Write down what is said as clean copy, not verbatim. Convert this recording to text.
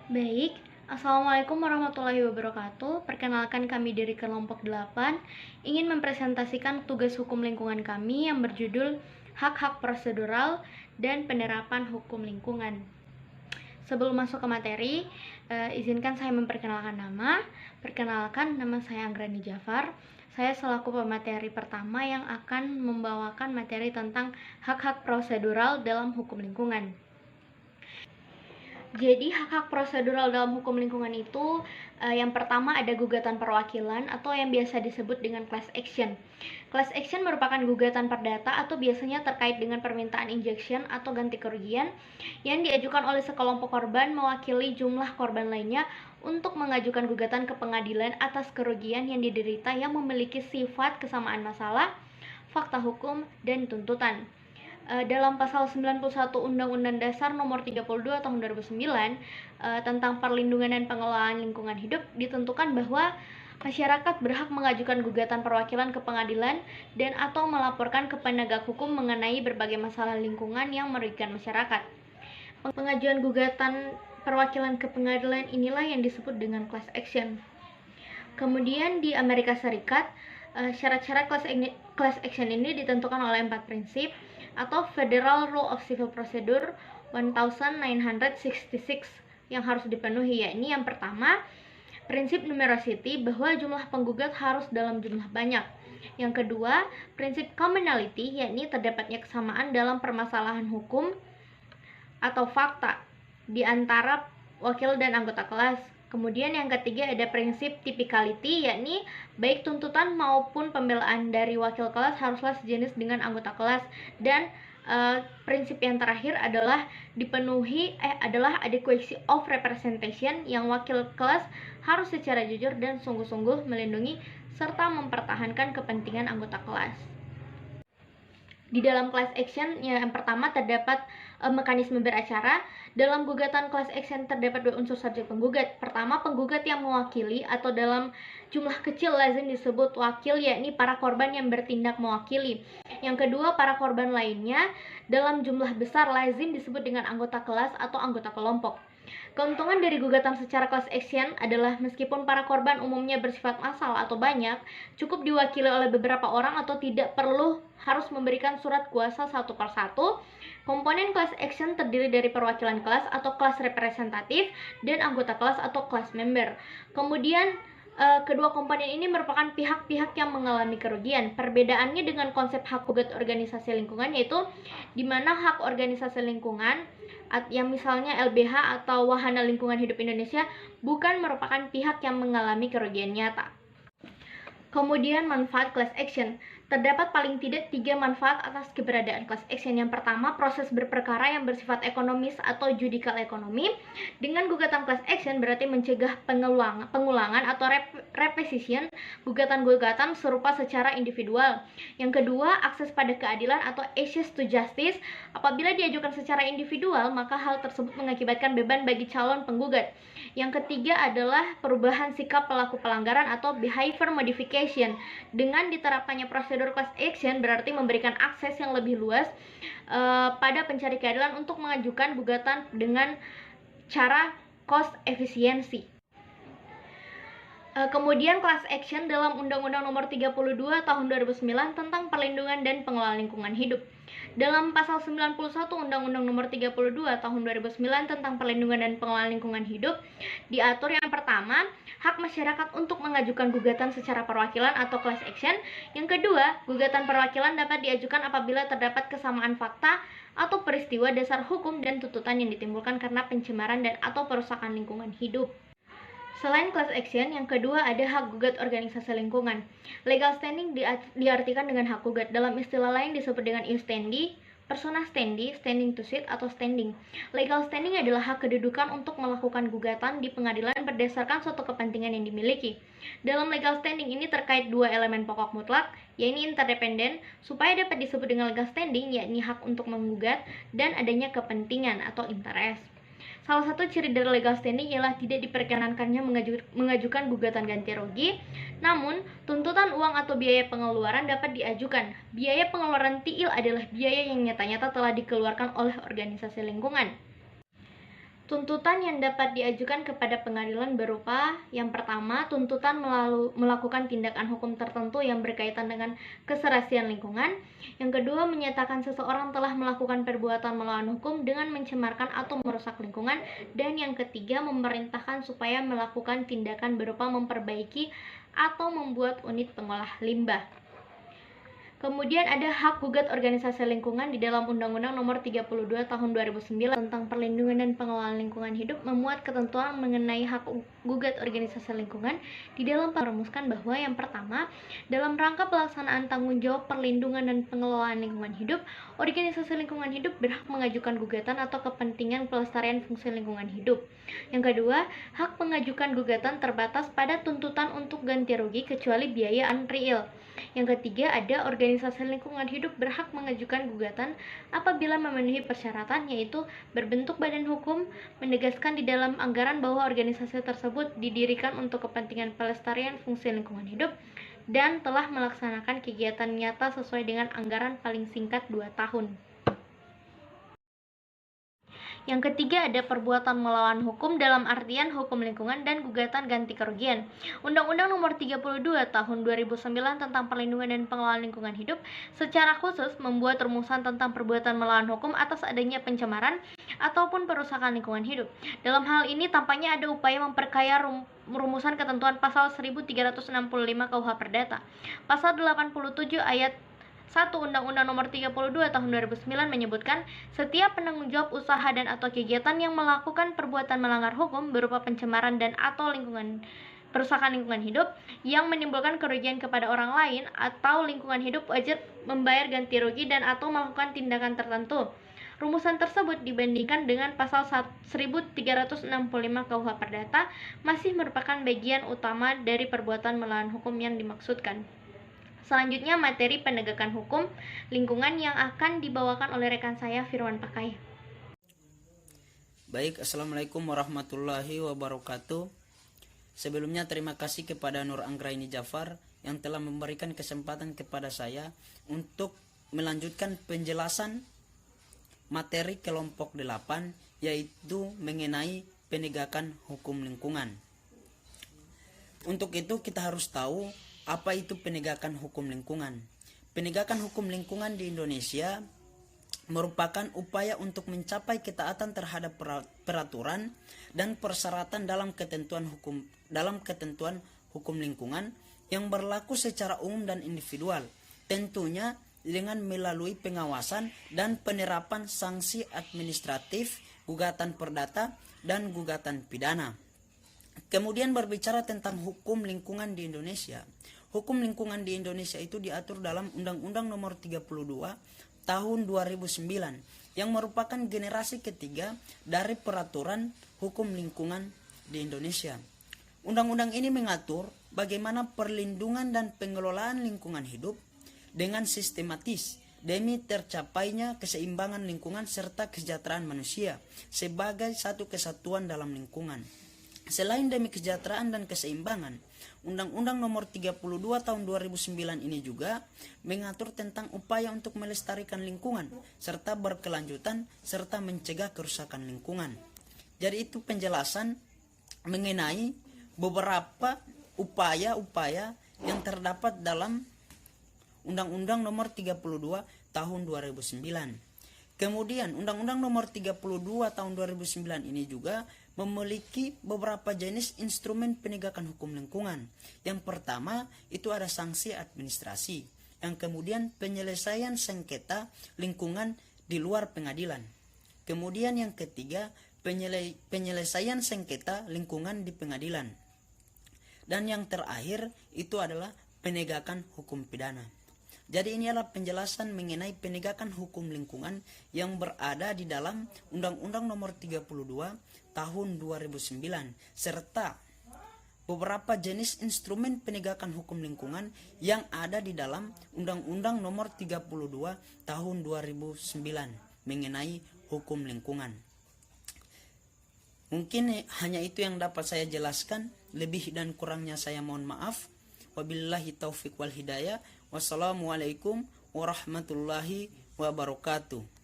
Baik, Assalamualaikum warahmatullahi wabarakatuh. Perkenalkan, kami dari kelompok 8 ingin mempresentasikan tugas hukum lingkungan kami yang berjudul Hak-hak prosedural dan penerapan hukum lingkungan. Sebelum masuk ke materi, izinkan saya memperkenalkan nama. Perkenalkan, nama saya Anggrani Jafar. Saya selaku pemateri pertama yang akan membawakan materi tentang hak-hak prosedural dalam hukum lingkungan. Jadi hak-hak prosedural dalam hukum lingkungan itu yang pertama ada gugatan perwakilan atau yang biasa disebut dengan class action. Class action merupakan gugatan perdata atau biasanya terkait dengan permintaan injunction atau ganti kerugian yang diajukan oleh sekelompok korban mewakili jumlah korban lainnya untuk mengajukan gugatan ke pengadilan atas kerugian yang diderita yang memiliki sifat kesamaan masalah, fakta hukum, dan tuntutan. Dalam pasal 91 Undang-Undang Dasar Nomor 32 Tahun 2009 tentang perlindungan dan pengelolaan lingkungan hidup ditentukan bahwa masyarakat berhak mengajukan gugatan perwakilan ke pengadilan dan atau melaporkan ke penegak hukum mengenai berbagai masalah lingkungan yang merugikan masyarakat. Pengajuan gugatan perwakilan ke pengadilan inilah yang disebut dengan class action. Kemudian di Amerika Serikat, syarat-syarat class action ini ditentukan oleh 4 prinsip atau Federal Rule of Civil Procedure 1966 yang harus dipenuhi, yakni yang pertama, prinsip numerosity bahwa jumlah penggugat harus dalam jumlah banyak. Yang kedua, prinsip commonality, yakni terdapatnya kesamaan dalam permasalahan hukum atau fakta di antara wakil dan anggota kelas. Kemudian yang ketiga ada prinsip typicality, yakni baik tuntutan maupun pembelaan dari wakil kelas haruslah sejenis dengan anggota kelas. Dan prinsip yang terakhir adalah adalah adequacy of representation, yang wakil kelas harus secara jujur dan sungguh-sungguh melindungi serta mempertahankan kepentingan anggota kelas. Di dalam class action yang pertama terdapat mekanisme beracara. Dalam gugatan class action terdapat dua unsur subjek penggugat. Pertama, penggugat yang mewakili atau dalam jumlah kecil lazim disebut wakil, yakni para korban yang bertindak mewakili. Yang kedua, para korban lainnya dalam jumlah besar lazim disebut dengan anggota kelas atau anggota kelompok. Keuntungan dari gugatan secara class action adalah meskipun para korban umumnya bersifat massal atau banyak, cukup diwakili oleh beberapa orang atau tidak perlu harus memberikan surat kuasa satu per satu. Komponen class action terdiri dari perwakilan kelas atau kelas representatif dan anggota kelas atau class member. Kemudian kedua komponen ini merupakan pihak-pihak yang mengalami kerugian. Perbedaannya dengan konsep hak gugat organisasi lingkungan yaitu di mana hak organisasi lingkungan yang misalnya LBH atau Wahana Lingkungan Hidup Indonesia bukan merupakan pihak yang mengalami kerugian nyata. Kemudian manfaat class action. Terdapat paling tidak 3 manfaat atas keberadaan class action. Yang pertama, proses berperkara yang bersifat ekonomis atau judicial ekonomi. Dengan gugatan class action berarti mencegah pengulangan atau repetition gugatan-gugatan serupa secara individual. Yang kedua, akses pada keadilan atau access to justice. Apabila diajukan secara individual, maka hal tersebut mengakibatkan beban bagi calon penggugat. Yang ketiga adalah perubahan sikap pelaku pelanggaran atau behavior modification. Dengan diterapkannya prosedur class action berarti memberikan akses yang lebih luas pada pencari keadilan untuk mengajukan gugatan dengan cara cost efisiensi. Kemudian class action dalam Undang-Undang Nomor 32 Tahun 2009 tentang perlindungan dan pengelolaan lingkungan hidup. Dalam pasal 91 Undang-Undang Nomor 32 Tahun 2009 tentang perlindungan dan pengelolaan lingkungan hidup diatur yang pertama, hak masyarakat untuk mengajukan gugatan secara perwakilan atau class action. Yang kedua, gugatan perwakilan dapat diajukan apabila terdapat kesamaan fakta atau peristiwa dasar hukum dan tuntutan yang ditimbulkan karena pencemaran dan atau perusakan lingkungan hidup. Selain class action, yang kedua ada hak gugat organisasi lingkungan. Legal standing diartikan dengan hak gugat. Dalam istilah lain disebut dengan ius standi, persona standi, standing to suit, atau standing. Legal standing adalah hak kedudukan untuk melakukan gugatan di pengadilan berdasarkan suatu kepentingan yang dimiliki. Dalam legal standing ini terkait dua elemen pokok mutlak, yaitu interdependen, supaya dapat disebut dengan legal standing, yakni hak untuk menggugat, dan adanya kepentingan atau interest. Salah satu ciri dari legal standing ialah tidak diperkenankannya mengajukan gugatan ganti rugi, namun tuntutan uang atau biaya pengeluaran dapat diajukan. Biaya pengeluaran tiil adalah biaya yang nyata-nyata telah dikeluarkan oleh organisasi lingkungan. Tuntutan yang dapat diajukan kepada pengadilan berupa: yang pertama, tuntutan melakukan tindakan hukum tertentu yang berkaitan dengan keserasian lingkungan. Yang kedua, menyatakan seseorang telah melakukan perbuatan melawan hukum dengan mencemarkan atau merusak lingkungan. Dan yang ketiga, memerintahkan supaya melakukan tindakan berupa memperbaiki atau membuat unit pengolah limbah. Kemudian ada hak gugat organisasi lingkungan di dalam Undang-Undang Nomor 32 Tahun 2009 tentang Perlindungan dan Pengelolaan Lingkungan Hidup memuat ketentuan mengenai hak gugat organisasi lingkungan. Di dalam merumuskan bahwa yang pertama, dalam rangka pelaksanaan tanggung jawab perlindungan dan pengelolaan lingkungan hidup, organisasi lingkungan hidup berhak mengajukan gugatan atau kepentingan pelestarian fungsi lingkungan hidup. Yang kedua, hak mengajukan gugatan terbatas pada tuntutan untuk ganti rugi kecuali biaya unreal. Yang ketiga, ada organisasi lingkungan hidup berhak mengajukan gugatan apabila memenuhi persyaratan, yaitu berbentuk badan hukum, menegaskan di dalam anggaran bahwa organisasi tersebut didirikan untuk kepentingan pelestarian fungsi lingkungan hidup, dan telah melaksanakan kegiatan nyata sesuai dengan anggaran paling singkat 2 tahun. Yang ketiga, ada perbuatan melawan hukum dalam artian hukum lingkungan dan gugatan ganti kerugian. Undang-Undang Nomor 32 Tahun 2009 tentang Perlindungan dan Pengelolaan Lingkungan Hidup secara khusus membuat rumusan tentang perbuatan melawan hukum atas adanya pencemaran ataupun perusakan lingkungan hidup. Dalam hal ini tampaknya ada upaya memperkaya rumusan ketentuan pasal 1365 KUH Perdata. Pasal 87 ayat 1 Undang-Undang Nomor 32 Tahun 2009 menyebutkan setiap penanggung jawab usaha dan atau kegiatan yang melakukan perbuatan melanggar hukum berupa pencemaran dan atau perusakan lingkungan hidup yang menimbulkan kerugian kepada orang lain atau lingkungan hidup wajib membayar ganti rugi dan atau melakukan tindakan tertentu. Rumusan tersebut dibandingkan dengan pasal 1365 KUH Perdata masih merupakan bagian utama dari perbuatan melawan hukum yang dimaksudkan. Selanjutnya, materi penegakan hukum lingkungan yang akan dibawakan oleh rekan saya, Firwan Pakai. Baik, Assalamualaikum warahmatullahi wabarakatuh. Sebelumnya terima kasih kepada Nur Anggraini Jafar yang telah memberikan kesempatan kepada saya untuk melanjutkan penjelasan materi kelompok 8, yaitu mengenai penegakan hukum lingkungan. Untuk itu kita harus tahu apa itu penegakan hukum lingkungan. Penegakan hukum lingkungan di Indonesia merupakan upaya untuk mencapai ketaatan terhadap peraturan dan persyaratan dalam ketentuan hukum lingkungan yang berlaku secara umum dan individual, tentunya dengan melalui pengawasan dan penerapan sanksi administratif, gugatan perdata, dan gugatan pidana. Kemudian berbicara tentang hukum lingkungan di Indonesia. Hukum lingkungan di Indonesia itu diatur dalam Undang-Undang Nomor 32 Tahun 2009 yang merupakan generasi ketiga dari peraturan hukum lingkungan di Indonesia. Undang-undang ini mengatur bagaimana perlindungan dan pengelolaan lingkungan hidup dengan sistematis demi tercapainya keseimbangan lingkungan serta kesejahteraan manusia sebagai satu kesatuan dalam lingkungan. Selain demi kesejahteraan dan keseimbangan, Undang-Undang Nomor 32 Tahun 2009 ini juga mengatur tentang upaya untuk melestarikan lingkungan serta berkelanjutan serta mencegah kerusakan lingkungan. Jadi itu penjelasan mengenai beberapa upaya-upaya yang terdapat dalam Undang-Undang Nomor 32 Tahun 2009. Kemudian Undang-Undang Nomor 32 Tahun 2009 ini juga memiliki beberapa jenis instrumen penegakan hukum lingkungan. Yang pertama itu ada sanksi administrasi, yang kemudian penyelesaian sengketa lingkungan di luar pengadilan. Kemudian yang ketiga penyelesaian sengketa lingkungan di pengadilan. Dan yang terakhir itu adalah penegakan hukum pidana. Jadi ini adalah penjelasan mengenai penegakan hukum lingkungan yang berada di dalam Undang-Undang Nomor 32 Tahun 2009 serta beberapa jenis instrumen penegakan hukum lingkungan yang ada di dalam Undang-Undang Nomor 32 Tahun 2009 mengenai hukum lingkungan. Mungkin hanya itu yang dapat saya jelaskan, lebih dan kurangnya saya mohon maaf. Wabillahi taufiq wal hidayah. Wassalamualaikum warahmatullahi wabarakatuh.